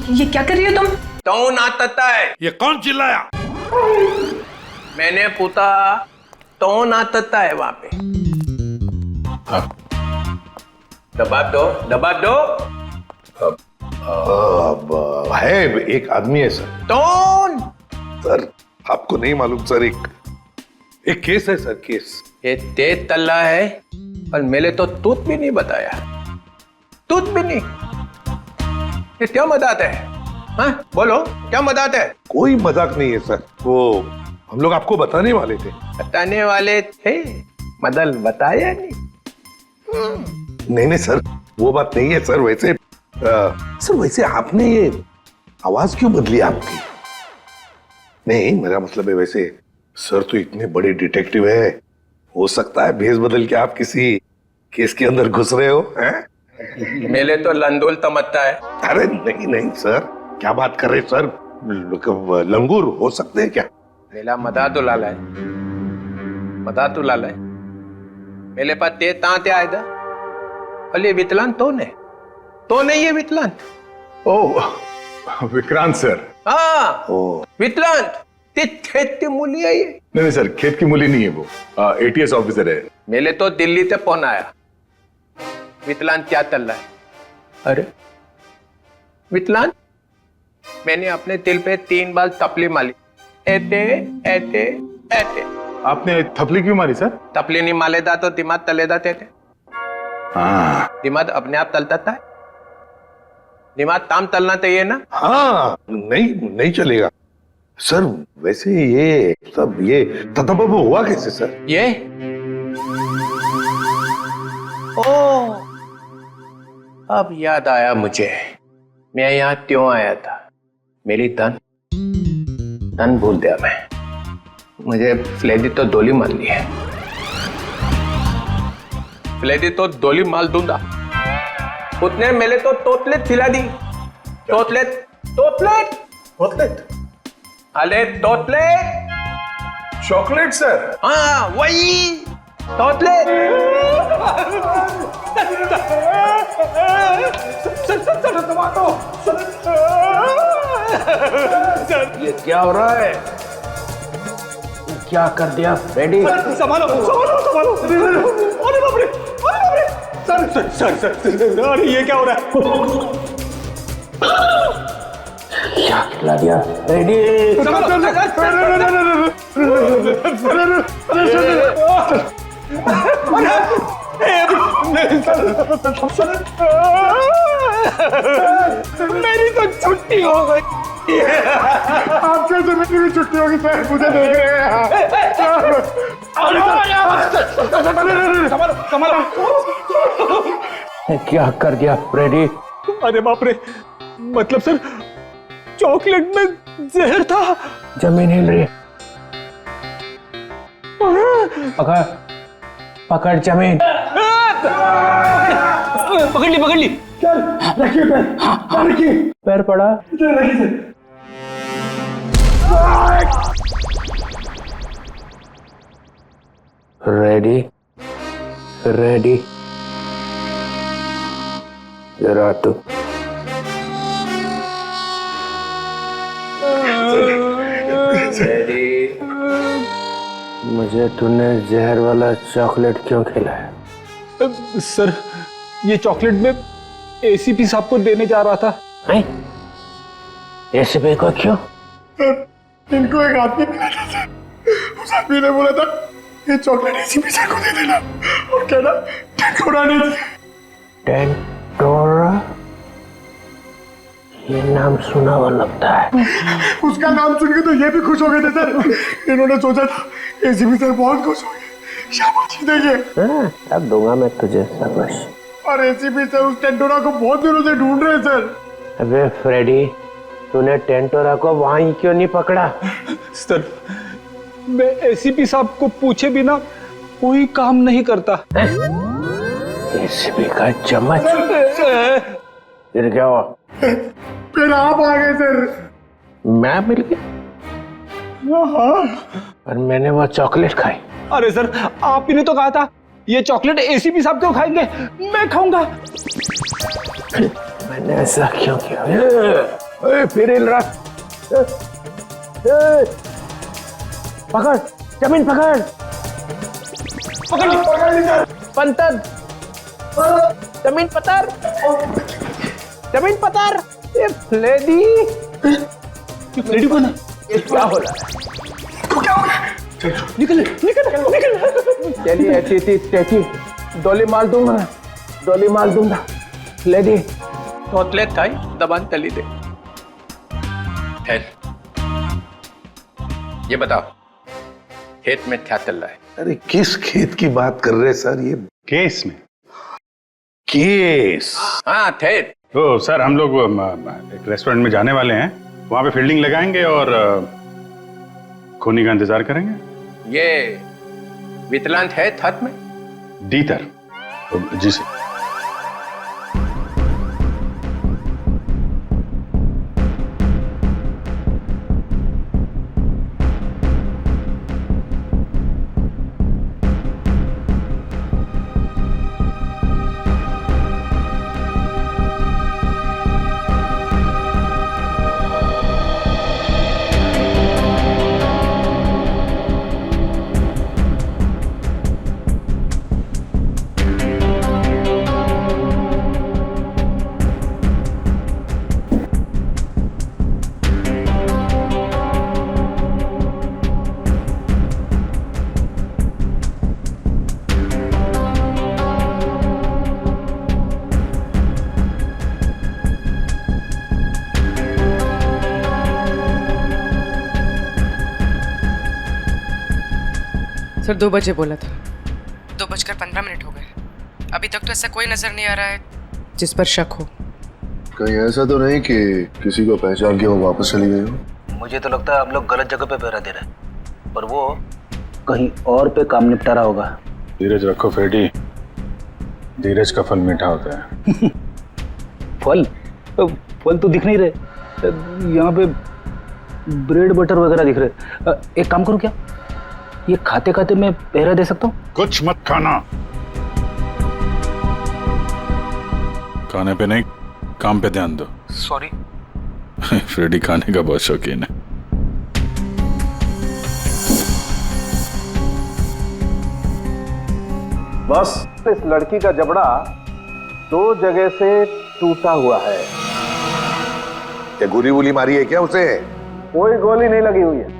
ये क्या कर रही हो तुम? तो ना तत्ता है। ये कौन चिल्लाया? मैंने पूछा तो ना तत्ता है वहां पे। दबाव दो, दबाव दो। अब है एक आदमी है सर। कौन? सर आपको नहीं मालूम सर, एक केस है सर, केस। ये तेज तल्ला है और मैंने तो तूत भी नहीं बताया, तूत भी नहीं। ये क्या मजाक है? हाँ बोलो, क्या मजाक है? कोई मजाक नहीं है सर, वो हम लोग आपको बताने वाले थे। बताने वाले थे, मदल बताया नहीं। नहीं सर, वो बात नहीं है सर। वैसे सर वैसे आपने ये आवाज क्यों बदली आपकी? नहीं मेरा मतलब है, वैसे सर तो इतने बड़े डिटेक्टिव है, हो सकता है भेष बदल के आप किसी केस के अंदर घुस रहे हो हैं? मेले तो लंदोल तमत्ता है। अरे नहीं सर, क्या बात कर रहे सर? लंगूर हो सकते हैं क्या? मेला मदा तो लाला है, मदा तो लाला है। मेले पास ते ताते आए था, अली वितलान तो नहीं है वितलान। ओह विक्रांत सर। हाँ वितलान ते खेत की मूली है ये। नहीं सर, खेत की मूली नहीं है वो, एटीएस ऑफिसर है। मेले तो दिल्ली से फोन आया, वितलान क्या चल रहा है? अरे वितलान, मैंने अपने दिल पे 3 बार तपली मारी, ऐते ऐते ऐते। आपने थपली क्यों मारी सर? तपली नहीं मालेदा तो दिमाग तलेदा थे। हाँ दिमाग अपने आप तलता था, दिमाग ताम तलना चाहिए ना। हाँ नहीं चलेगा सर। वैसे ये सब ये ततबब हुआ कैसे सर? ये ओ अब याद आया मुझे, मैं यहाँ क्यों आया था। मेरी तन भूल दिया मैं। मुझे फ्लेडी तो दोली मार ली है, फ्लेडी तो दोली माल दूंगा। उतने मेले तो तोतलेट खिला दी। तोतलेट अरे तोतलेट चॉकलेट सर। हाँ वही तोतलेट। ये क्या हो रहा है? क्या कर दिया फ्रेडी? संभालो। अरे बाप रे, सर, अरे ये क्या हो रहा है? क्या खिला दिया फ्रेडी? मेरी तो छुट्टी हो गई। आप कैसे मेरी भी छुट्टी होगी सर? मुझे देख रहे हैं। संभालो। क्या कर दिया फ्रेडी? अरे बाप रे, मतलब सर चॉकलेट में जहर था। जमीन हिल रही है, पकड़ जमीन। पकड़ ली। चल रखिए पैर, पैर पड़ा। रखिए रेडी जरा तू। मुझे तूने जहर वाला चॉकलेट क्यों खिलाया? सर ये चॉकलेट में एसीपी साहब को देने जा रहा था। एसीपी को क्यों? इनको एक आदमी मिला था सर, उस आदमी ने बोला था ये चॉकलेट एसीपी साहब को दे देना और कहना टेंटोरा ने दिया। टेंटोरा? ये नाम सुना हुआ लगता है। उसका नाम सुन के तो ये भी खुश हो गए थे सर। इन्होंने सोचा था एसीपी सर बहुत खुश हो गए, शाबाशी देंगे। अब दूंगा मैं तुझे शाबाश। और एसीपी सर उस टेंटोरा को बहुत दिनों से ढूंढ रहे हैं सर। अबे फ्रेडी, तूने टेंटोरा को वहीं क्यों नहीं पकड़ा? सर मैं एसीपी साहब को पूछे बिना कोई काम नहीं करता। एसीपी का चम्मच? फिर क्या हुआ? फिर आप आ गए सर। मैं मिल गया? और मैंने वो चॉकलेट खाई। अरे सर आप ही ने तो कहा था ये चॉकलेट एसीपी साहब क्यों खाएंगे, मैं खाऊंगा। मैंने ऐसा क्यों किया? फिर हिल रहा। पकड़, जमीन पकड़, पंतर, जमीन पतर, जमीन पतर। लेडी, लेडी बना। क्या हो रहा है? क्या हो रहा है? निकल निकल निकल। चलिए ऐसी डोली मार दूंगा, डोली मार दूंगा। लेडी तोतले थाई दबान तली दे। ये बताओ खेत में क्या चल रहा है? अरे किस खेत की बात कर रहे हैं सर? ये केस में। केस? हाँ खेत। तो सर हम लोग एक रेस्टोरेंट में जाने वाले हैं, वहां पे फील्डिंग लगाएंगे और खूनी का इंतजार करेंगे। ये विकलांग है हाथ में? डीतर। जी सर। सर 2 बजे बोला था। 2:15 हो गए। अभी तक तो ऐसा कोई नजर नहीं आ रहा है जिस पर शक हो। कहीं ऐसा तो नहीं कि किसी को पहचान के वो वापस चली गई हो? मुझे तो लगता है हम लोग गलत जगह पे पहरा दे रहे हैं, पर वो कहीं और पे काम निपटा रहा होगा। धीरज रखो फेडी, धीरज का फल मीठा होता है। फल? फल तो दिख नहीं रहे यहाँ पे, ब्रेड बटर वगैरह दिख रहे। एक काम करूं क्या, ये खाते खाते मैं पहरा दे सकता हूँ? कुछ मत खाना। खाने पे नहीं, काम पे ध्यान दो। सॉरी। फ्रेडी खाने का बहुत शौकीन है। बस इस लड़की का जबड़ा 2 जगह से टूटा हुआ है। क्या गोली वोली मारी है क्या उसे? कोई गोली नहीं लगी हुई है।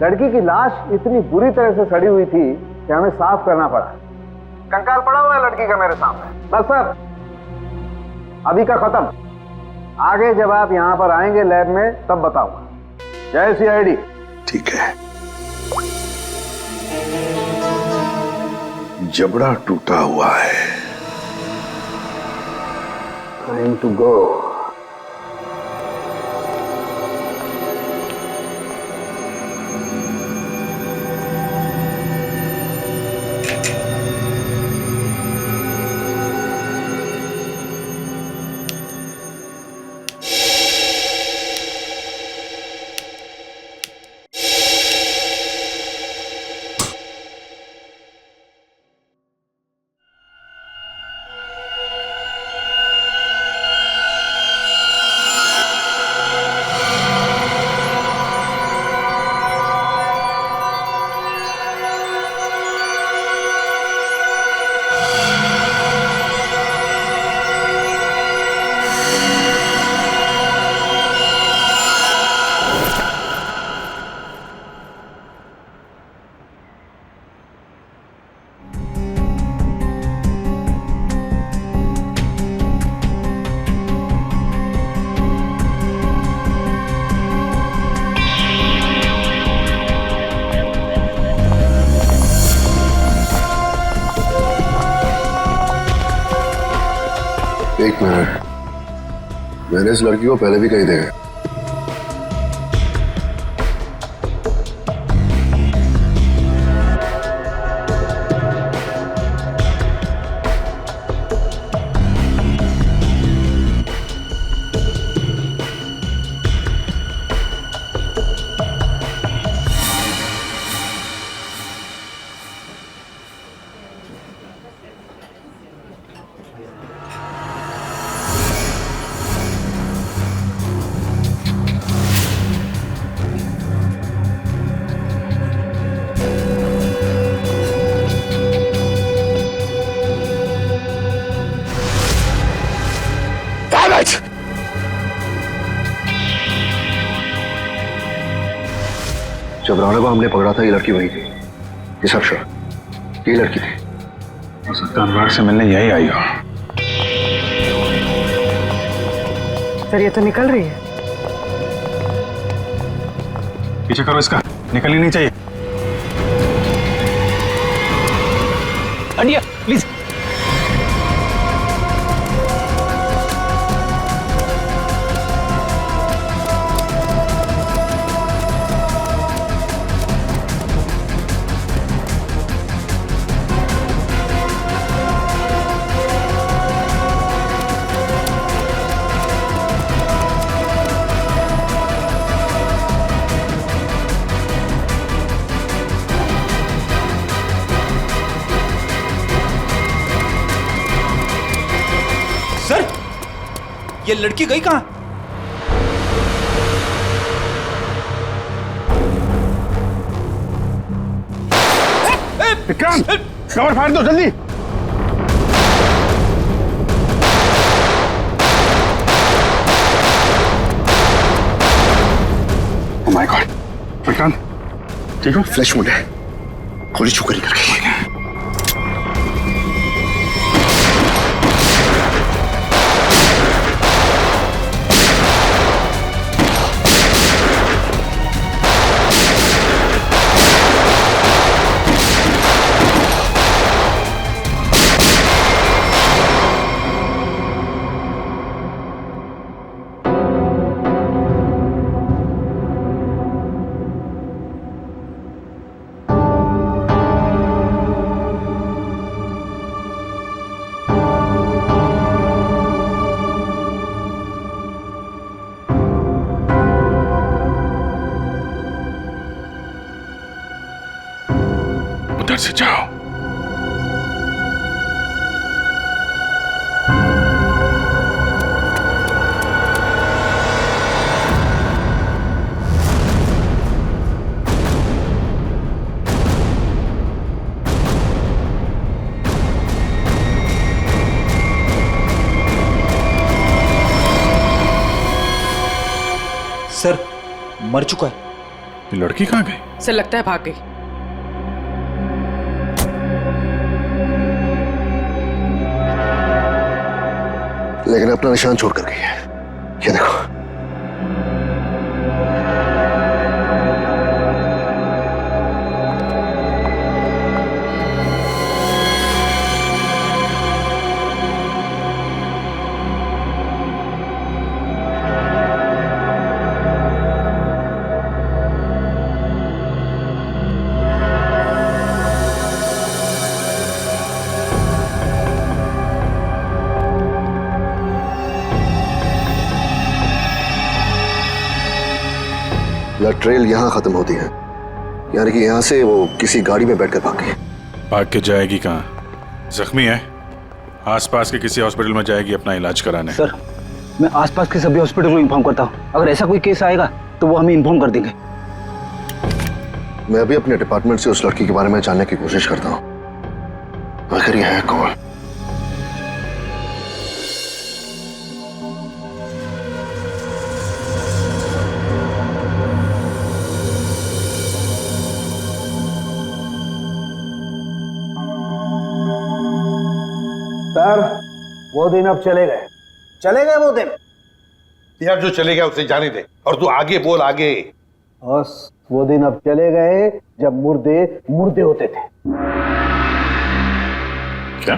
लड़की की लाश इतनी बुरी तरह से सड़ी हुई थी कि हमें साफ करना पड़ा। कंकाल पड़ा हुआ है लड़की का मेरे सामने। बस सर, अभी का खत्म। आगे जब आप यहाँ पर आएंगे लैब में तब बताऊंगा। जय CID। ठीक है। जबड़ा टूटा हुआ है। Time to go. एक मिनट, मैंने इस लड़की को पहले भी कहीं देखा। जब राणा को हमने पकड़ा था ये लड़की वही थी। ये सब श्योर, ये लड़की थी। हो सकता है अनुराग से मिलने यही आई हो। सर ये तो निकल रही है। पीछे करो इसका, निकलनी नहीं चाहिए। हटिए प्लीज। सर, ये लड़की गई कहां? विक्रांत, कवर फाड़ दो जल्दी। ओह माय गॉड, विक्रांत ठीक हो? फ्लैश मोड है, गोली छू कर ही करके। उधर से जाओ। सर, मर चुका है। ये लड़की कहाँ गई? सर लगता है भाग गई। लेकिन अपना निशान छोड़ कर गई है। ये देखो। ट्रेल यहां खत्म होती है, यानी कि यहां से वो किसी गाड़ी में बैठकर भाग गई। भाग के जाएगी कहाँ? जख्मी है, आसपास के किसी हॉस्पिटल में जाएगी अपना इलाज कराने। सर, मैं आसपास के सभी हॉस्पिटल को इन्फॉर्म करता हूँ। अगर ऐसा कोई केस आएगा तो वो हमें इन्फॉर्म कर देंगे। मैं अभी अपने डिपार्टमेंट से उस लड़की के बारे में जानने की कोशिश करता हूँ। आखिर ये है कौन? सर, वो दिन अब चले गए। चले गए वो दिन। यार जो चले गया उसे जाने दे, और तू आगे बोल आगे। बस वो दिन अब चले गए जब मुर्दे मुर्दे होते थे। क्या?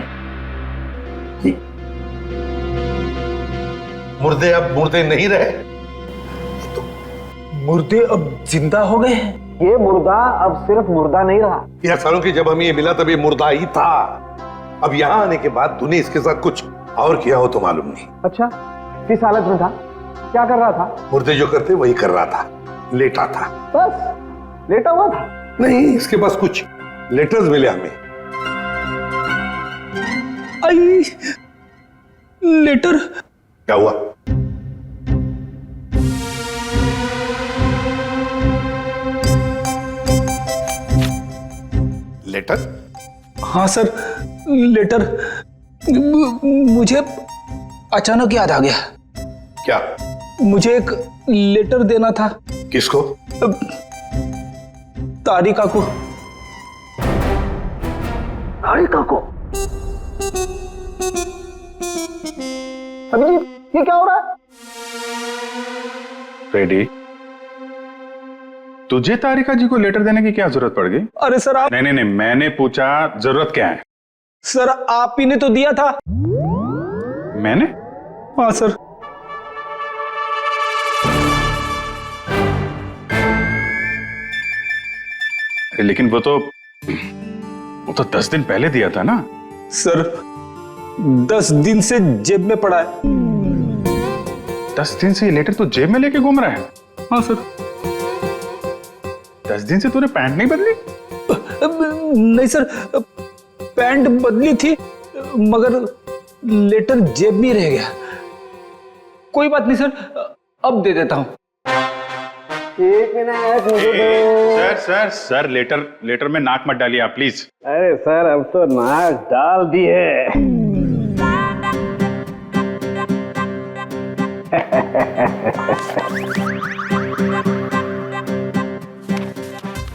मुर्दे अब मुर्दे नहीं रहे, मुर्दे अब जिंदा हो गए। ये मुर्दा अब सिर्फ मुर्दा नहीं रहा। यार सालों की जब हमें ये मिला तब ये मुर्दा ही था। अब यहाँ आने के बाद तूने इसके साथ कुछ और किया हो तो मालूम नहीं। अच्छा, किस हालत में था? क्या कर रहा था? मुर्दे जो करते वही कर रहा था, लेटा था। बस लेटा हुआ था? नहीं, इसके पास कुछ लेटर्स मिले हमें। आई लेटर। क्या हुआ? लेटर? हाँ सर, लेटर। मुझे अचानक याद आ गया। क्या? मुझे एक लेटर देना था। किसको? तारिका को। तारिका को? अभिजीत, ये क्या हो रहा है? रेडी, तुझे तारिका जी को लेटर देने की क्या जरूरत पड़ गई? अरे सर आप, नहीं, मैंने पूछा जरूरत क्या है। सर आप ही ने तो दिया था। मैंने? हाँ सर। लेकिन वो तो 10 दिन पहले दिया था ना। सर 10 दिन से जेब में पड़ा है। 10 दिन से ये लेटर तो जेब में लेके घूम रहा है? हाँ सर। 10 दिन से तूने पैंट नहीं बदली? नहीं सर, पैंट बदली थी मगर लेटर जेब में रह गया। कोई बात नहीं सर, अब दे देता हूं। एक मिनट मुझे दो। सर लेटर में नाक मत डालिए आप प्लीज। अरे सर अब तो नाक डाल दिए।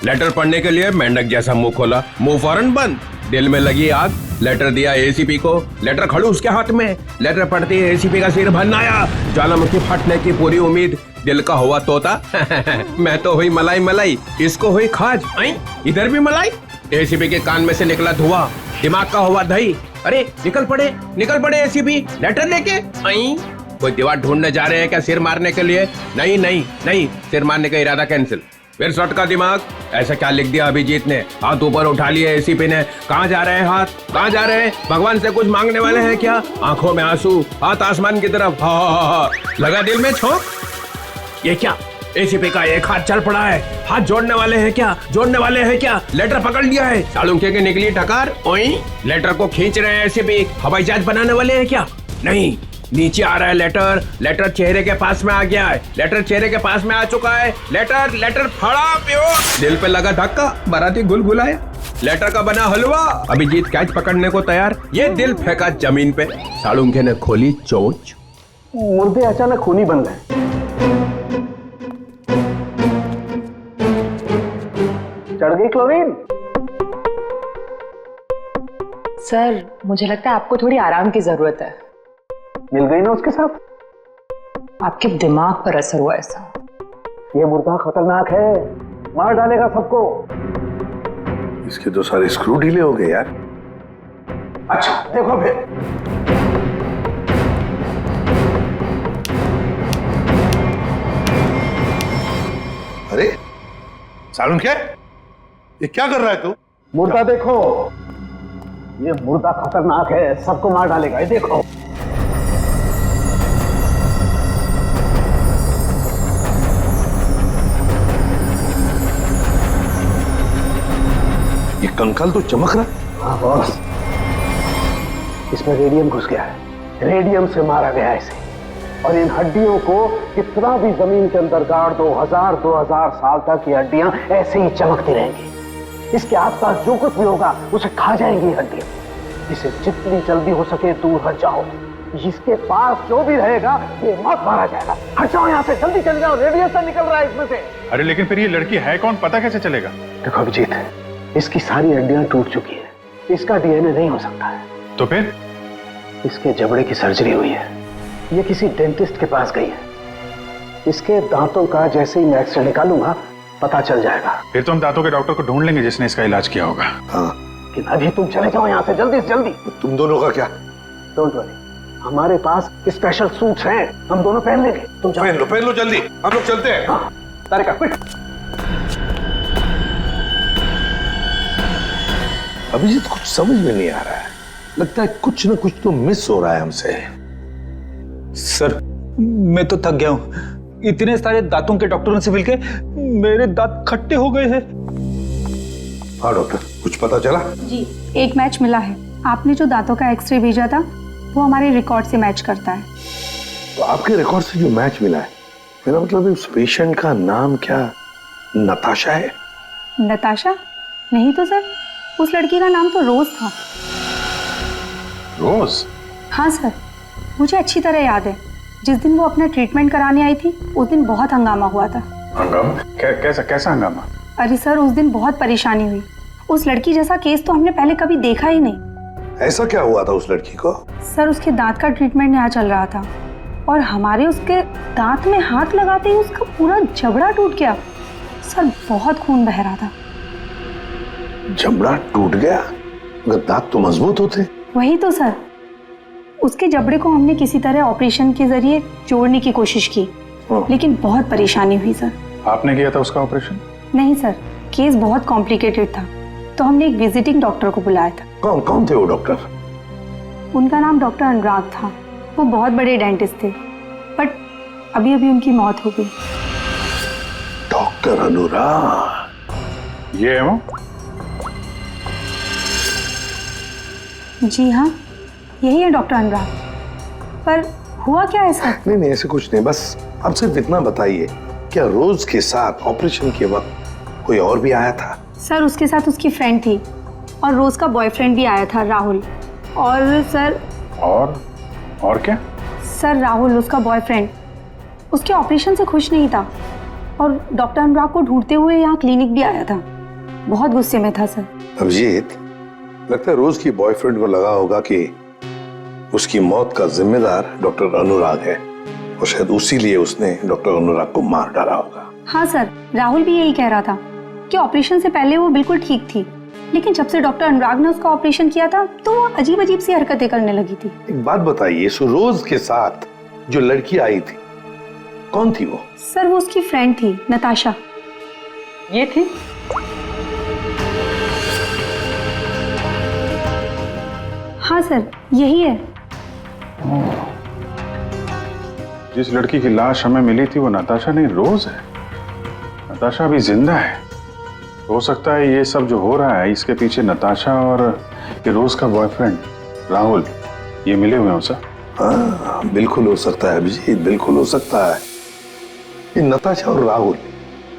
लेटर पढ़ने के लिए मेंढक जैसा मुंह खोला, मुंह फौरन बंद। दिल में लगी आग। लेटर दिया एसीपी को, लेटर खड़ूस के हाथ में। लेटर पढ़ते ही एसीपी का सिर भन्नाया, ज्वालामुखी फटने की पूरी उम्मीद। दिल का हुआ तोता मैं तो हुई मलाई मलाई, इसको हुई खाज। इधर भी मलाई। एसीपी के कान में से निकला धुआं, दिमाग का हुआ दही। अरे निकल पड़े एसीपी लेटर लेके। कोई दीवार ढूंढने जा रहे हैं क्या सिर मारने के लिए? नहीं, सिर मारने का इरादा कैंसिल। फिर सट का दिमाग, ऐसा क्या लिख दिया अभिजीत ने? हाथ ऊपर उठा लिए एसीपी ने। कहाँ जा रहे हैं हाथ? कहाँ जा रहे हैं? भगवान से कुछ मांगने वाले हैं क्या? आंखों में आंसू, हाथ आसमान की तरफ। हा। लगा दिल में छोंक। ये क्या? एसीपी का एक हाथ चल पड़ा है। हाथ जोड़ने वाले हैं क्या? लेटर पकड़ लिया है। सालुंखे की निकली टकार। लेटर को खींच रहे हैं एसीपी। हवाई जहाज बनाने वाले हैं क्या? नहीं, नीचे आ रहा है लेटर चेहरे के पास में आ गया है। लेटर चेहरे के पास में आ चुका है। लेटर फड़ा प्यो। दिल पे लगा धक्का, बाराती गुलगुलाया। लेटर का बना हलवा। अभिजीत कैच पकड़ने को तैयार, ये दिल फेंका जमीन पे। सालुंखे ने खोली चोंच। मुर्दे अचानक खूनी बन गए। चढ़ गई क्लोरीन? सर मुझे लगता है आपको थोड़ी आराम की जरूरत है। मिल गई ना उसके साथ? आपके दिमाग पर असर हुआ ऐसा। ये मुर्दा खतरनाक है, मार डालेगा सबको। इसके तो सारे स्क्रू ढीले हो गए यार। अच्छा देखो फिर। अरे सालुन क्या? ये क्या कर रहा है तू? मुर्दा देखो, ये मुर्दा खतरनाक है, सबको मार डालेगा। ये देखो। ये कंकाल तो चमक रहा है। हाँ बॉस, इसमें रेडियम घुस गया है। रेडियम से मारा गया है इसे। और इन हड्डियों को कितना भी जमीन के अंदर गाड़ दो, 2000 साल तक ये हड्डियां ऐसे ही चमकती रहेंगी। इसके आसपास जो कुछ भी होगा उसे खा जाएंगी हड्डियां। इसे जितनी जल्दी हो सके दूर हट जाओ। इसके पास जो भी रहेगा ये मत मारा जाएगा। हट जाओ यहाँ से, जल्दी चले जाओ, रेडिएशन निकल रहा है इसमें से। अरे लेकिन फिर ये लड़की है कौन, पता कैसे चलेगा? देखो अभिजीत, इसकी सारी हड्डियां टूट चुकी है। इसका डीएनए नहीं हो सकता है। तो फिर? इसके जबड़े की सर्जरी हुई है। ये किसी डेंटिस्ट के पास गई है। इसके दांतों का जैसे ही मैं एक्सरे निकालूंगा पता चल जाएगा। फिर तो हम दांतों के डॉक्टर को ढूंढ लेंगे जिसने इसका इलाज किया होगा। हाँ, कि अभी तुम चले जाओ यहाँ से जल्दी से जल्दी। तुम दोनों का क्या? डोंट वरी, हमारे पास स्पेशल सूट्स हैं, हम दोनों पहन लेंगे। तुम जाओ। पहन लो जल्दी, हम लोग चलते हैं। हाँ, तारिका क्विक। अभिजीत कुछ समझ में नहीं आ रहा है। लगता है कुछ ना कुछ तो मिस हो रहा है हमसे। सर मैं तो थक गया हूं। इतने सारे दांतों के डॉक्टरों से मिलके मेरे दांत खट्टे हो गए हैं। हाँ डॉक्टर, कुछ पता चला? जी, एक मैच मिला है। आपने जो दांतों का एक्सरे भेजा था वो हमारे रिकॉर्ड से मैच करता है। तो आपके रिकॉर्ड से जो मैच मिला है, मेरा मतलब उस पेशेंट का नाम क्या नताशा है? नताशा? नहीं तो सर, उस लड़की का नाम तो रोज था। रोज? हाँ सर, मुझे अच्छी तरह याद है। जिस दिन वो अपना ट्रीटमेंट कराने आई थी उस दिन बहुत हंगामा हुआ था। हंगामा? कैसा हंगामा? अरे सर, उस दिन बहुत परेशानी हुई। उस लड़की जैसा केस तो हमने पहले कभी देखा ही नहीं। ऐसा क्या हुआ था उस लड़की को? सर, उसके दांत का ट्रीटमेंट यहाँ चल रहा था और हमारे उसके दांत में हाथ लगाते ही उसका पूरा जबड़ा टूट गया। सर, बहुत खून बह रहा था। जबड़ा टूट गया? मगर दांत तो मजबूत होते। वही तो सर, उसके जबड़े को हमने किसी तरह ऑपरेशन के जरिए जोड़ने की कोशिश की, लेकिन बहुत परेशानी हुई सर। आपने किया था उसका ऑपरेशन? नहीं सर, केस बहुत कॉम्प्लिकेटेड था, तो हमने एक विजिटिंग डॉक्टर को बुलाया था। कौन थे वो डॉक्टर? उनका नाम डॉक्टर अनुराग था। वो बहुत बड़े डेंटिस्ट थे, बट अभी अभी उनकी मौत हो गई। डॉक्टर अनुराग? ये है वो? जी हाँ, यही है डॉक्टर अनुराग। पर हुआ क्या है सर? नहीं ऐसे कुछ नहीं, बस आप सिर्फ इतना बताइए, क्या रोज के साथ ऑपरेशन के वक्त कोई और भी आया था? सर, उसके साथ उसकी फ्रेंड थी और रोज का बॉयफ्रेंड भी आया था, राहुल। और सर और क्या? सर, राहुल उसका बॉयफ्रेंड उसके ऑपरेशन से खुश नहीं था और डॉक्टर अनुराग को ढूंढते हुए यहाँ क्लिनिक भी आया था। बहुत गुस्से में था सर। अभिजीत, लगता है रोज की बॉयफ्रेंड को लगा होगा कि उसकी मौत का जिम्मेदार डॉक्टर अनुराग है और शायद उसी लिए उसने डॉक्टर अनुराग को मार डाला होगा। हाँ सर, राहुल भी यही कह रहा था कि ऑपरेशन से पहले वो बिल्कुल ठीक थी, लेकिन जब से डॉक्टर अनुराग ने उसका ऑपरेशन किया था तो वो अजीब अजीब सी हरकतें करने लगी थी। एक बात बताइए, सो रोज के साथ जो लड़की आई थी, कौन थी वो? सर, वो उसकी फ्रेंड थी, नताशा। ये थी? हाँ सर, यही है। जिस लड़की की लाश हमें मिली थी वो नताशा नहीं, रोज है। नताशा अभी जिंदा है। हो सकता है ये सब जो हो रहा है इसके पीछे नताशा और ये रोज का बॉयफ्रेंड राहुल ये मिले हुए हो सर। हाँ, बिल्कुल हो सकता है अभिजीत, बिल्कुल हो सकता है। ये नताशा और राहुल,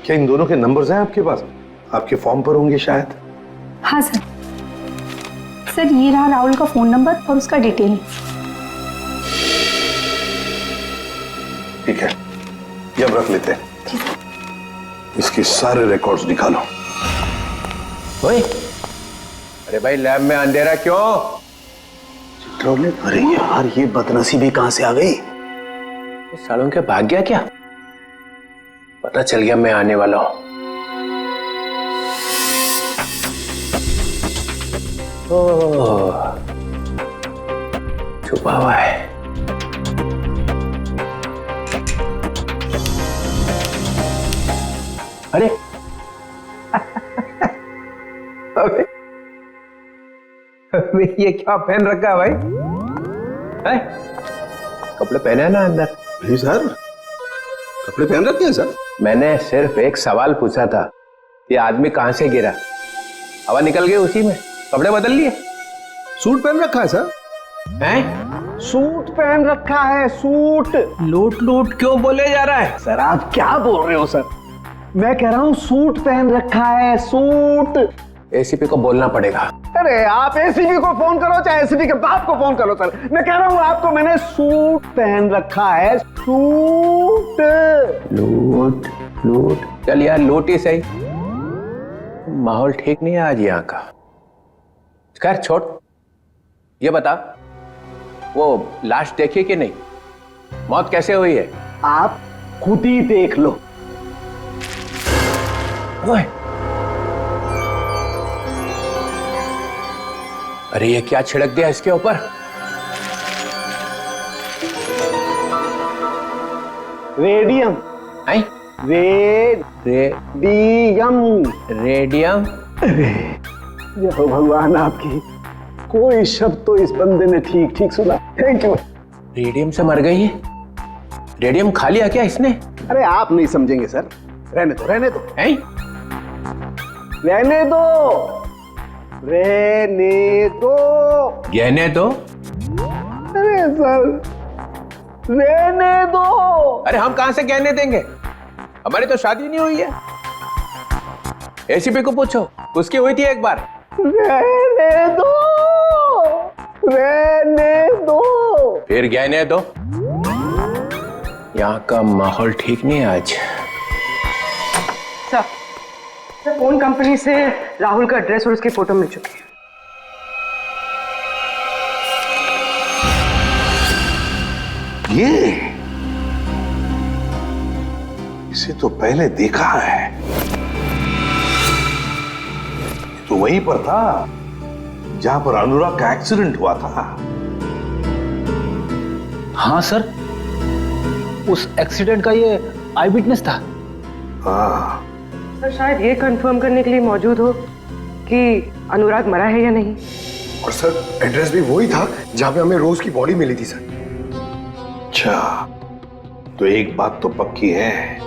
क्या इन दोनों के नंबर्स हैं आपके पास? आपके फॉर्म पर होंगे शायद। हाँ सर। सर, ये रहा राहुल का फोन नंबर और उसका डिटेल। ठीक है, ये अब रख लेते हैं। इसके सारे रिकॉर्ड्स निकालो। ओए, अरे भाई लैब में अंधेरा क्यों? अरे यार, ये बदनसीबी कहां से आ गई? इस सालों के भाग गया क्या? पता चल गया मैं आने वाला हूं। ओह, छुपा हुआ है। अरे अबे ये क्या पहन रखा है भाई? है? कपड़े पहने हैं ना अंदर? नहीं सर, कपड़े पहन रखे हैं सर। मैंने सिर्फ एक सवाल पूछा था, ये आदमी कहां से गिरा? हवा निकल गई उसी में, कपड़े बदल लिए? सूट पहन रखा है सर। हैं? सूट पहन रखा है, सूट। लूट लूट क्यों बोले जा रहा है? सर, आप क्या बोल रहे हो सर? मैं कह रहा हूँ सूट पहन रखा है, सूट। एसीपी को बोलना पड़ेगा। अरे आप एसीपी को फोन करो चाहे एसीपी के बाप को फोन करो सर, मैं कह रहा हूँ आपको मैंने सूट पहन रखा है, सूट। लूट लूट, चल यार लूट ही सही। माहौल ठीक नहीं है आज यहाँ का। खैर छोड़, ये बता वो लाश देखी कि नहीं? मौत कैसे हुई है? आप खुद ही देख लो। ओए, अरे ये क्या छिड़क दिया इसके ऊपर? रेडियम। हैं? रेडियम। रेडियम? जय हो भगवान आपकी, कोई शब्द तो इस बंदे ने ठीक ठीक सुना। Thank you. रेडियम से मर गई है? रेडियम खा लिया क्या इसने? अरे आप नहीं समझेंगे सर, रहने दो रहने दो। हैं? रहने दो, रहने दो। गहने दो? अरे सर, रहने दो। अरे हम कहां से गहने देंगे? हमारी तो शादी नहीं हुई है। एसीपी को पूछो, उसकी हुई थी एक बार। रहने दो, रहने दो। फिर गहने दो। यहाँ का माहौल ठीक नहीं है आज। फोन कंपनी से राहुल का एड्रेस और उसकी फोटो मिल चुकी है। ये इसे तो पहले देखा है, तो वहीं पर था जहां पर अनुराग का एक्सीडेंट हुआ था। हाँ सर, उस एक्सीडेंट का ये आई विटनेस था। हाँ सर शायद ये कंफर्म करने के लिए मौजूद हो कि अनुराग मरा है या नहीं। और सर एड्रेस भी वही था जहां पे हमें रोज की बॉडी मिली थी सर। अच्छा, तो एक बात तो पक्की है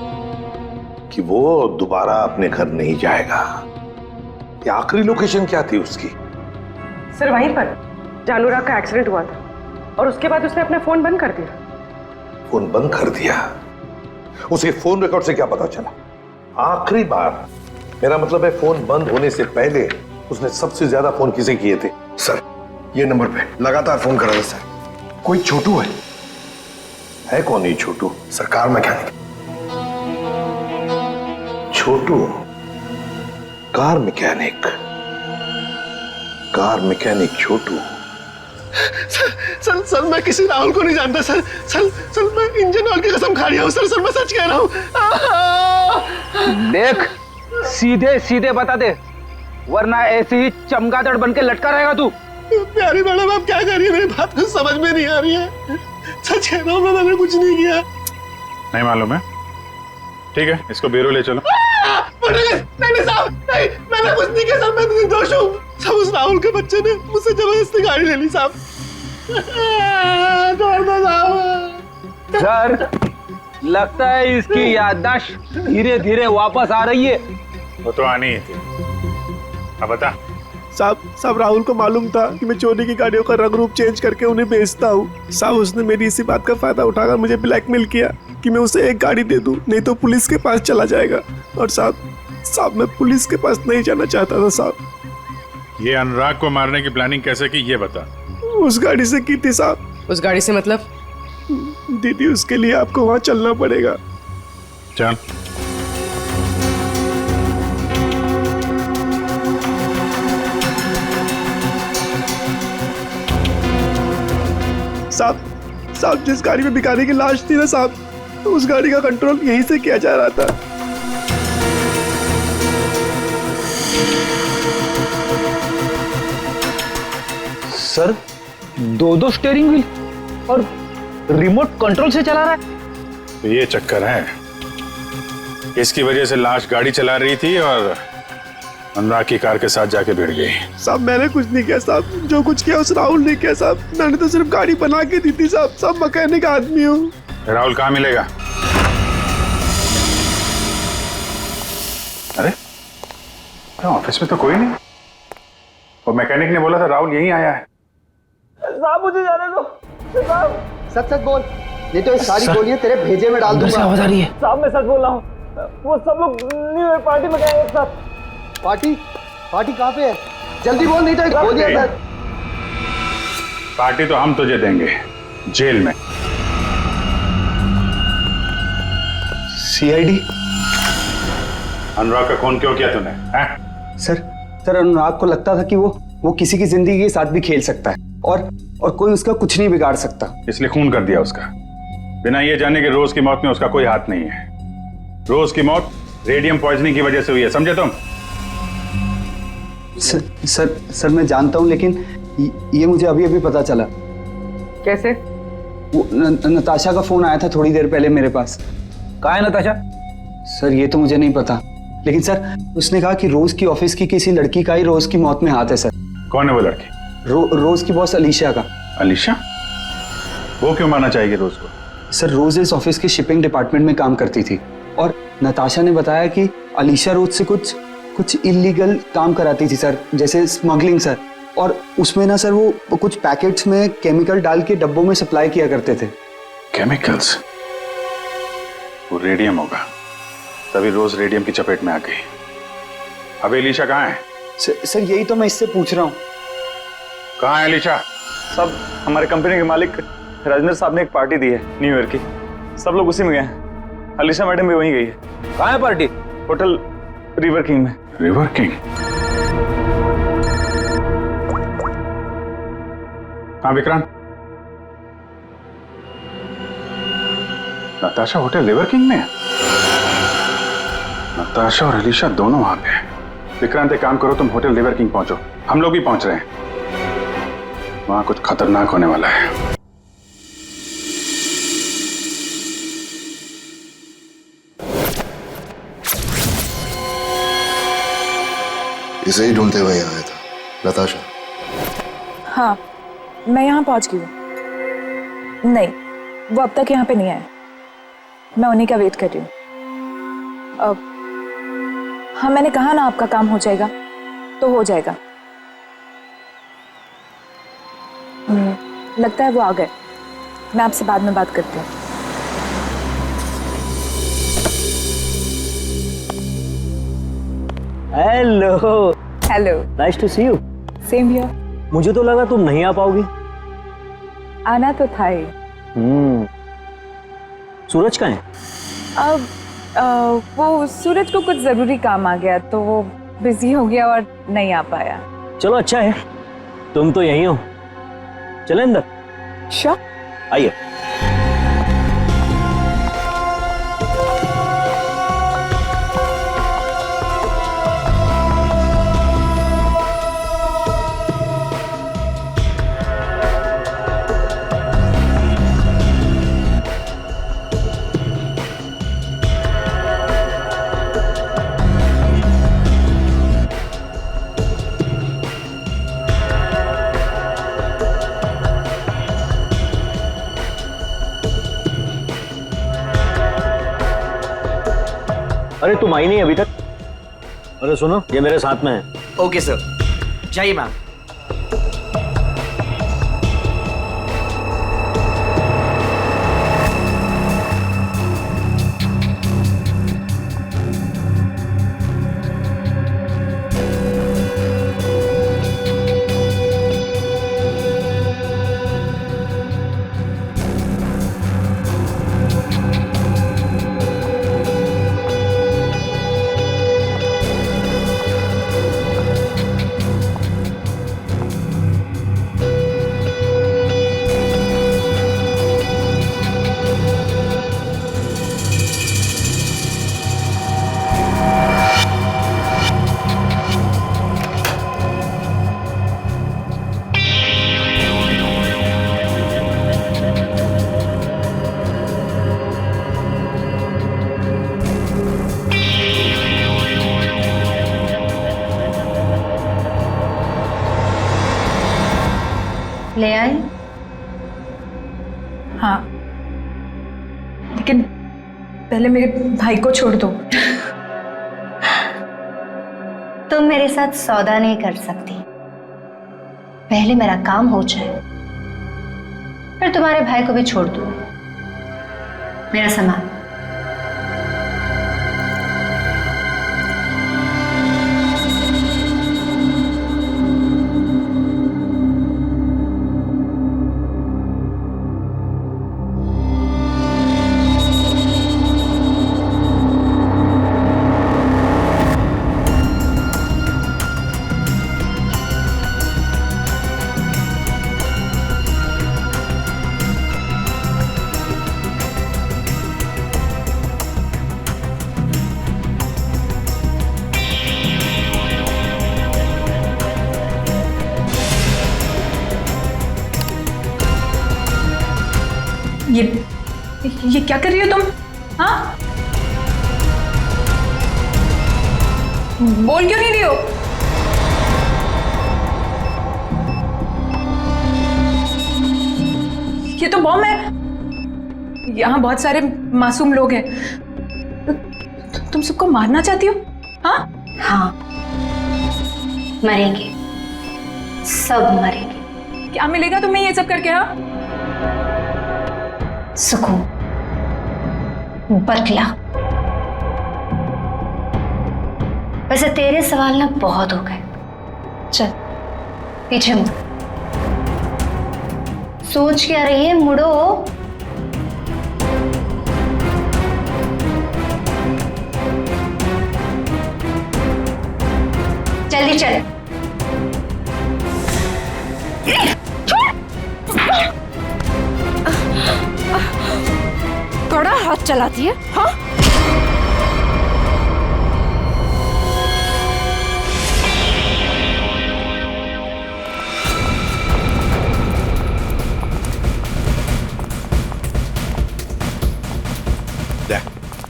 कि वो दोबारा अपने घर नहीं जाएगा। ये आखिरी लोकेशन क्या थी उसकी? सर वहीं पर जहां अनुराग का एक्सीडेंट हुआ था, और उसके बाद उसने अपना फोन बंद कर दिया। फोन बंद कर दिया? उसे फोन रिकॉर्ड से क्या पता चला? आखिरी बार, मेरा मतलब है फोन बंद होने से पहले उसने सबसे ज्यादा फोन किसे किए थे? सर ये नंबर पे लगातार फोन कर रहा था सर। कोई छोटू है कौन ये Chhotu? Sir car mechanic. Chhotu car mechanic? Car mechanic Chhotu? Sir sir मैं किसी राहुल को नहीं जानता सर। सर मैं इंजन ऑयल की कसम खा रहा हूँ सर मैं सच कह रहा हूँ। देख, सीधे सीधे बता दे, वरना ऐसे ही चमगादड़ बन के लटका रहेगा तू। प्यारी मैडम आप क्या कर रही है? मेरी बात कुछ समझ में नहीं आ रही है। सच कह रहा हूँ मैंने कुछ नहीं किया। नहीं मालूम है? ठीक है, इसको ब्यूरो ले चलो। नहीं साहब, नहीं मैंने कुछ नहीं किया सर, मैं निर्दोष हूँ। सब उस राहुल के बच्चे ने मुझसे जबरदस्ती गाड़ी ले ली साहब। सर लगता है इसकी याददाश्त धीरे धीरे वापस आ रही है। वो तो आनी ही थी। अब बता। साहब राहुल को मालूम था कि मैं चोरी की गाड़ियों का रंग रूप चेंज करके उन्हें बेचता हूँ। साहब उसने मेरी इसी बात का फायदा उठाकर मुझे ब्लैकमेल किया कि मैं उसे एक गाड़ी दे दूं, नहीं तो पुलिस के पास चला जाएगा। और साहब मैं पुलिस के पास नहीं जाना चाहता था साहब। ये अनुराग को मारने की प्लानिंग कैसे की ये बता। उस गाड़ी से की थी साहब। उस गाड़ी से मतलब? दीदी उसके लिए आपको वहां चलना पड़ेगा। चल। साहब जिस गाड़ी में भिखारी की लाश थी ना साहब, तो उस गाड़ी का कंट्रोल यहीं से किया जा रहा था। सर दो स्टीयरिंग व्हील और रिमोट कंट्रोल से चला रहा है। तो ये चक्कर है, इसकी वजह से लाश गाड़ी चला रही थी और अनुराग की कार के साथ जाके भिड़ गई। साहब मैंने कुछ नहीं किया साहब, जो कुछ किया उस राहुल ने किया साहब। मैंने तो सिर्फ गाड़ी बना के दी थी साहब। सब मैकेनिक आदमी हूँ। राहुल कहाँ मिलेगा? अरे ऑफिस में तो कोई नहीं। वो मैकेनिक ने बोला था राहुल यहीं आया है। साहब मुझे जाने दो। साहब सच बोल, नहीं तो ये सारी गोलियां तेरे भेजे में डाल दूंगा। आवाज आ रही है। साहब मैं सच बोल रहा हूँ, वो सब लोग न्यू ईयर पार्टी में गए एक साथ। पार्टी कहाँ पे है? जल्दी बोल, नहीं तो गोलियां। पार्टी तो हम तुझे देंगे जेल में। सीआईडी? अनुराग का खून क्यों किया तूने? सर अनुराग को लगता था कि वो किसी की जिंदगी के साथ भी खेल सकता है और कोई उसका कुछ नहीं बिगाड़ सकता, इसलिए खून कर दिया उसका, बिना ये जाने कि रोज की मौत में उसका कोई हाथ नहीं है। रोज की मौत रेडियम पॉइजनिंग की वजह से हुई है, समझे तुम? सर मैं जानता हूं, लेकिन ये मुझे अभी अभी पता चला। कैसे? वो नताशा का फोन आया था थोड़ी देर पहले मेरे पास। कहाँ है नताशा? सर ये तो मुझे नहीं पता, लेकिन सर उसने कहा कि रोज की ऑफिस की किसी लड़की का ही रोज की मौत में हाथ है। सर कौन है वो लड़की? रोज की बॉस अलीशा का। अलीशा? वो क्यों मारना चाहेगी रोज को? सर रोज इस ऑफिस के शिपिंग डिपार्टमेंट में काम करती थी और नताशा ने बताया कि अलीशा रोज से कुछ इलीगल काम कराती थी सर, जैसे स्मगलिंग सर। और उसमें ना सर वो कुछ पैकेट्स में केमिकल डाल के डब्बों में सप्लाई किया करते थे। केमिकल्स? वो रेडियम होगा, तभी रोज रेडियम की चपेट में आ गई। अब अलीशा कहाँ है? सर यही तो मैं इससे पूछ रहा हूँ। कहाँ है अलीशा? सब हमारे कंपनी के मालिक राजेंद्र साहब ने एक पार्टी दी है न्यू ईयर की, सब लोग उसी में गए हैं। अलीशा मैडम भी वहीं गई है। कहाँ है पार्टी? रिवर किंग में। River King? हाँ Vikrant, Natasha hotel River King में है? नताशा और अलीशा दोनों वहां पे हैं। विक्रांत एक काम करो, तुम होटल रिवर किंग पहुंचो, हम लोग भी पहुंच रहे हैं। वहां कुछ खतरनाक होने वाला है। इसे ही ढूंढते हुए यहाँ आया था। नताशा? हाँ, मैं यहाँ पहुँच गई हूँ। नहीं, वो अब तक यहाँ पे नहीं आए। मैं उन्हीं का वेट कर रही हूँ। अब हाँ, मैंने कहा ना आपका काम हो जाएगा तो हो जाएगा। लगता है वो आ गए। मैं आपसे बाद में बात करती हूँ। Hello. Hello. Nice to see you. Same here. मुझे तो लगा तुम नहीं आ पाओगी। आना तो था ही। सूरज कहाँ है? अब वो सूरज को कुछ जरूरी काम आ गया तो वो बिजी हो गया और नहीं आ पाया। चलो अच्छा है, तुम तो यहीं हो। चले अंदर? श्योर। आइए। अरे तुम आई नहीं अभी तक? अरे सुनो, ये मेरे साथ में है। ओके सर, जाइए मैम। ले आई? हाँ, लेकिन पहले मेरे भाई को छोड़ दो। तुम मेरे साथ सौदा नहीं कर सकती। पहले मेरा काम हो जाए, फिर तुम्हारे भाई को भी छोड़ दो। मेरा सामान। ये क्या कर रही हो तुम? हाँ, बोल क्यों नहीं रही हो? ये तो बॉम्ब है। यहाँ बहुत सारे मासूम लोग हैं। तुम सबको मारना चाहती हो? हाँ? हाँ, मरेंगे, सब मरेंगे। क्या मिलेगा तुम्हें ये सब करके? हाँ, सुकून, बदला। वैसे तेरे सवाल ना बहुत हो गए। चल पीछे मुड़। सोच क्या रही है? मुड़ो। जल्दी चल। बड़ा हाथ चलाती है, हाँ?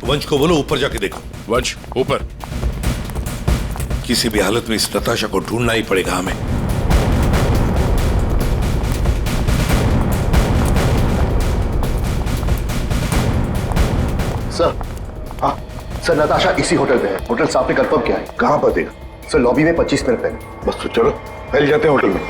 वंश को बोलो ऊपर जाके देखो। वंश ऊपर। किसी भी हालत में इस नताशा को ढूंढना ही पड़ेगा हमें। सर, हाँ सर, नताशा इसी होटल पे है। होटल साहब ने कंफर्म किया है। कहां पर देगा? सर लॉबी में 25 मिनट पहले। बस तो चलो फैल जाते हैं होटल में।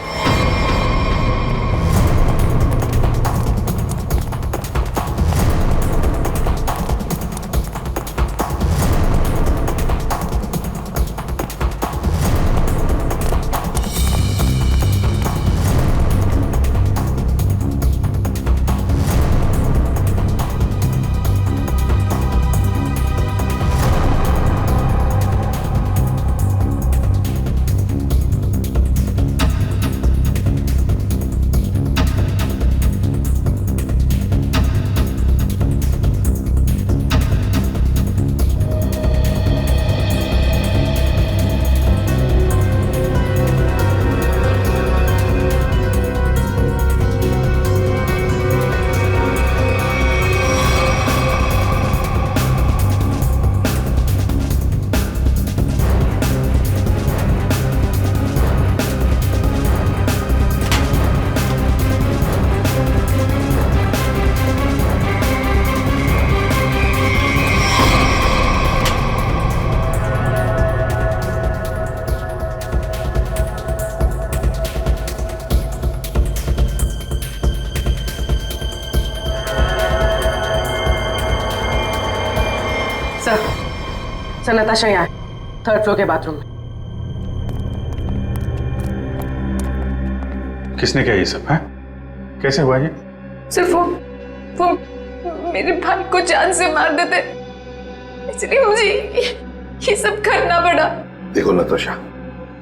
सर नताशा यहाँ है, 3rd फ्लोर के बाथरूम में। किसने किया ये सब है? कैसे हुआ ये? सिर्फ वो मेरे भाई को जान से मार देते, इसलिए मुझे ये सब करना पड़ा। देखो नताशा,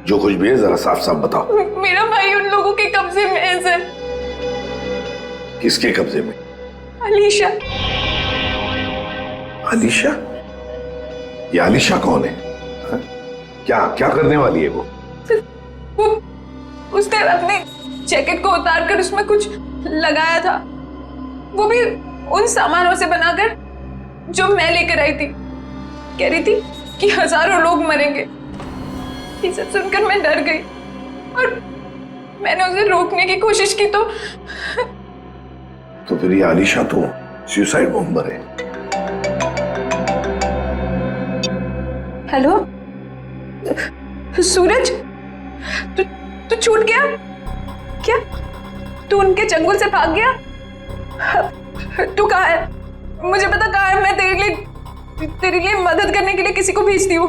जो कुछ भी है जरा साफ साफ बताओ। मेरा भाई उन लोगों के कब्जे में है सर। किसके कब्जे में? अलीशा। अलीशा? ये अलीशा कौन है? हा? क्या क्या करने वाली है वो? उसने अपने जैकेट को उतार कर उसमें कुछ लगाया था, वो भी उन सामानों से बनाकर जो मैं लेकर आई थी। कह रही थी कि हजारों लोग मरेंगे। ये सब सुनकर मैं डर गई और मैंने उसे रोकने की कोशिश की तो फिर ये अलीशा तो सुसाइड बॉम्बर है। हेलो सूरज, तू छूट गया क्या? तू उनके चंगुल से भाग गया? तू कहाँ है? मुझे पता कहाँ है। मैं तेरे लिए मदद करने के लिए किसी को भेजती हूँ।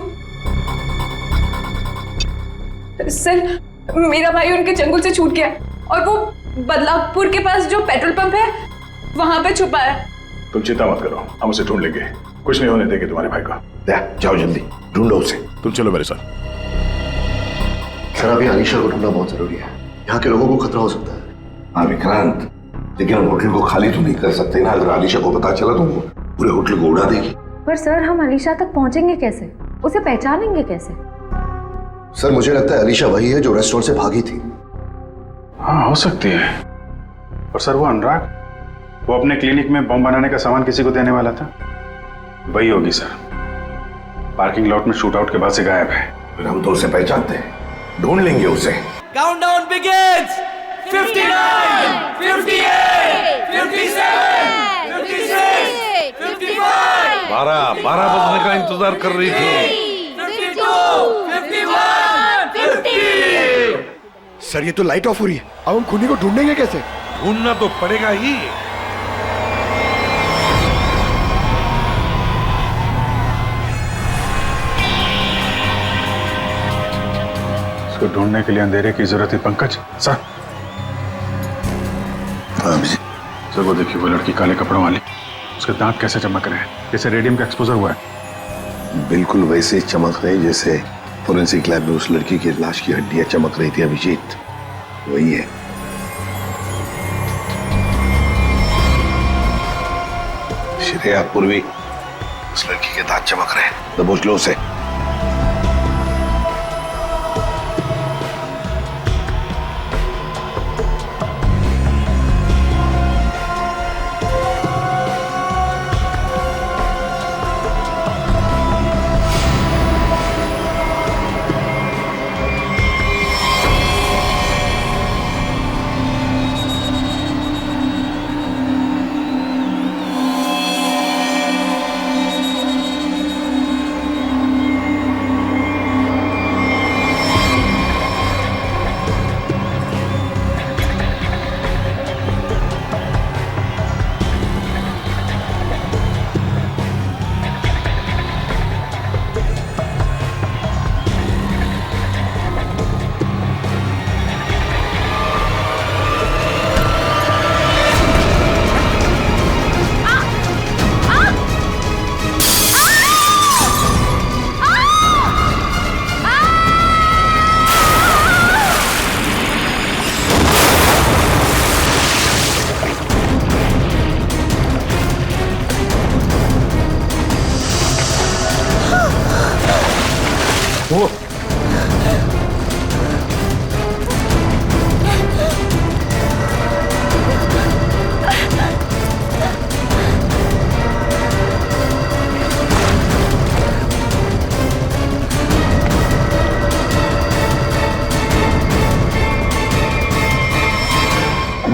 सर मेरा भाई उनके चंगुल से छूट गया और वो बदलापुर के पास जो पेट्रोल पंप है वहां पे छुपा है। तुम चिंता मत करो, हम उसे ढूंढ लेंगे। कुछ नहीं होने देंगे तुम्हारे भाई को। जाओ जल्दी ढूंढो उसे। तुम चलो मेरे साथ। सर अभी अलीशा को ढूंढना बहुत जरूरी है। यहाँ के लोगों को खतरा हो सकता है। हाँ विक्रांत, लेकिन हम होटल को खाली तो नहीं कर सकते ना। अगर अलीशा को पता चला तो वो पूरे होटल को उड़ा देगी। पर सर हम अलीशा तक पहुंचेंगे कैसे? उसे पहचानेंगे कैसे? सर मुझे लगता है अलीशा वही है जो रेस्टोरेंट से भागी थी। हाँ हो सकती है। और सर वो अनुराग, वो अपने क्लिनिक में बम बनाने का सामान किसी को देने वाला था, वही होगी सर। पार्किंग लॉट में शूट आउट के बाद से गायब है। फिर हम तो उसे पहचानते हैं, ढूंढ लेंगे उसे। Countdown begins. 59, 58, 57, 56, 55, 12 बजने का इंतजार कर रही थी। 52, 51, 50। सर ये तो लाइट ऑफ हो रही है, अब हम खूनी को ढूंढेंगे कैसे? ढूंढना तो पड़ेगा ही। इसको ढूंढने के लिए अंधेरे की जरूरत है पंकज। सर सर वो देखिए, वो लड़की काले कपड़ों वाली, उसके दांत कैसे चमक रहे हैं, जैसे रेडियम का एक्सपोजर हुआ है। बिल्कुल वैसे चमक रहे जैसे फोरेंसिक लैब में उस लड़की की लाश की हड्डियां चमक रही थी अभिजीत, वही है। श्रेया पूर्वी, उस लड़की के दांत चमक रहे हैं, दबोच लो उसे।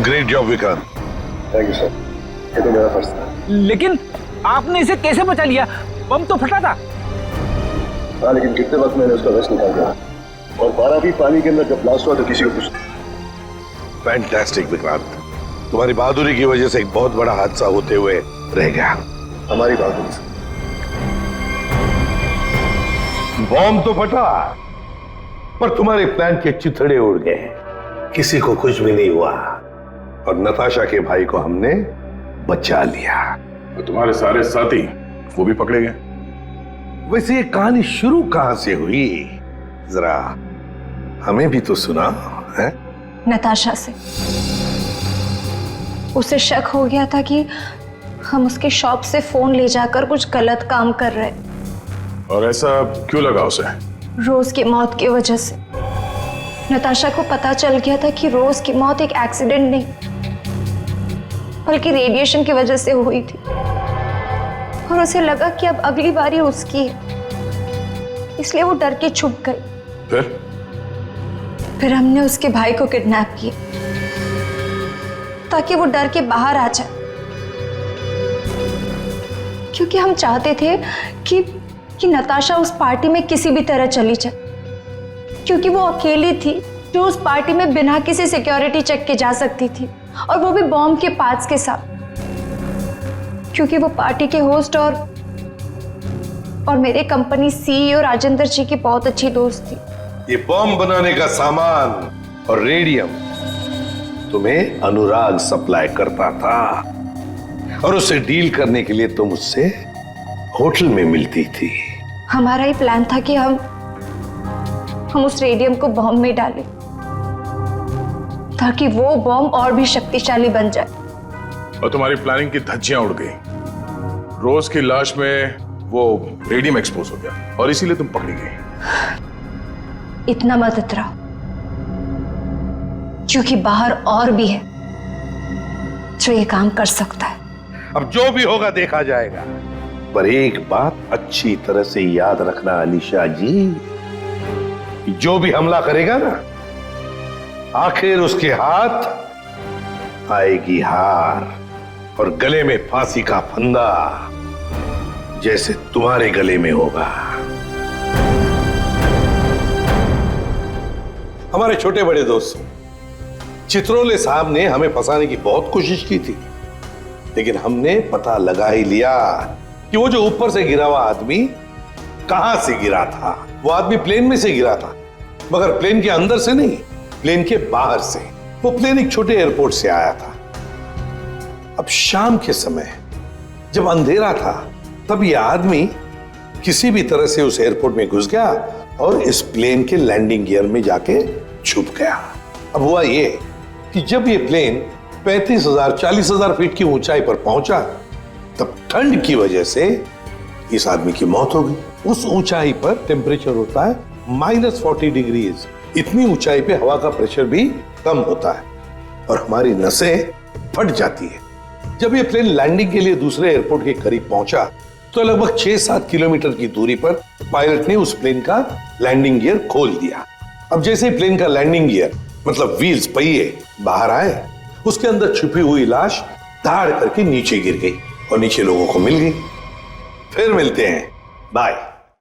Great job Vikrant. Thank you sir, ये तो मेरा फर्ज था। लेकिन आपने इसे कैसे बचा लिया? बम तो फटा था। हाँ, लेकिन कितने वक्त मैंने उसका रस निकाल दिया, और 12 फीट पानी के अंदर जब ब्लास्ट हुआ तो किसी को कुछ। फैंटास्टिक विक्रांत, तुम्हारी बहादुरी की वजह से एक बहुत बड़ा हादसा होते हुए रह गया। हमारी बहादुरी से बॉम्ब तो फटा, पर तुम्हारे प्लान के चिथड़े उड़ गए, किसी को कुछ भी नहीं हुआ, और नताशा के भाई को हमने बचा लिया। तो तुम्हारे सारे साथी वो भी पकड़े गए। वैसे ये कहानी शुरू कहां से हुई, जरा हमें भी तो सुना है। नताशा से। उसे शक हो गया था कि हम उसके शॉप से फोन ले जाकर कुछ गलत काम कर रहे। और ऐसा क्यों लगा उसे? रोज की मौत की वजह से। नताशा को पता चल गया था कि रोज की मौत एक एक्सीडेंट नहीं बल्कि रेडिएशन की वजह से हुई थी, और उसे लगा कि अब अगली बारी उसकी है, इसलिए वो डर के छुप गई। फिर हमने उसके भाई को किडनैप किया ताकि वो डर के बाहर आ जाए, क्योंकि हम चाहते थे कि नताशा उस पार्टी में किसी भी तरह चली जाए, क्योंकि वो अकेली थी जो उस पार्टी में बिना किसी सिक्योरिटी चेक के जा सकती थी, और वो भी बॉम्ब के पार्ट्स के साथ, क्योंकि वो पार्टी के होस्ट और मेरे कंपनी सीईओ राजेंद्र जी की बहुत अच्छी दोस्त थी। ये बॉम्ब बनाने का सामान और रेडियम तुम्हें अनुराग सप्लाई करता था, और उसे डील करने के लिए तुम उससे होटल में मिलती थी। हमारा ही प्लान था कि हम उस रेडियम को बॉम्ब में डालें ताकि वो बॉम्ब और भी शक्तिशाली बन जाए। और तुम्हारी प्लानिंग की धज्जियां उड़ गई। रोज की लाश में वो रेडियम एक्सपोज हो गया और इसीलिए तुम पकड़ी गई। इतना मत इतराओ, क्योंकि बाहर और भी है जो ये काम कर सकता है। अब जो भी होगा देखा जाएगा, पर एक बात अच्छी तरह से याद रखना अलीशा जी, जो भी हमला करेगा ना, आखिर उसके हाथ आएगी हार, और गले में फांसी का फंदा जैसे तुम्हारे गले में होगा। हमारे छोटे बड़े दोस्त चित्रोले साहब ने हमें फंसाने की बहुत कोशिश की थी, लेकिन हमने पता लगा ही लिया कि वो जो ऊपर से गिरा हुआ आदमी कहां से गिरा था। वो आदमी प्लेन में से गिरा था, मगर प्लेन के अंदर से नहीं, प्लेन के बाहर से। वो प्लेन एक छोटे एयरपोर्ट से आया था। अब शाम के समय जब अंधेरा था, तब ये आदमी किसी भी तरह से उस एयरपोर्ट में घुस गया और इस प्लेन के लैंडिंग गियर में जाके छुप गया। अब हुआ ये कि जब ये प्लेन 35,000 40,000 फीट की ऊंचाई पर पहुंचा तब ठंड की वजह से इस आदमी की मौत हो गई। उस ऊंचाई पर टेम्परेचर होता है -40 डिग्रीज। इतनी ऊंचाई पे हवा का प्रेशर भी कम होता है और हमारी नसें फट जाती है। जब ये प्लेन लैंडिंग के लिए दूसरे एयरपोर्ट के करीब पहुंचा तो लगभग 6-7 किलोमीटर की दूरी पर पायलट ने उस प्लेन का लैंडिंग गियर खोल दिया। अब जैसे ही प्लेन का लैंडिंग गियर मतलब व्हील्स पहिए बाहर आए, उसके अंदर छुपी हुई लाश धाड़ करके नीचे गिर गई और नीचे लोगों को मिल गई। फिर मिलते हैं, बाय।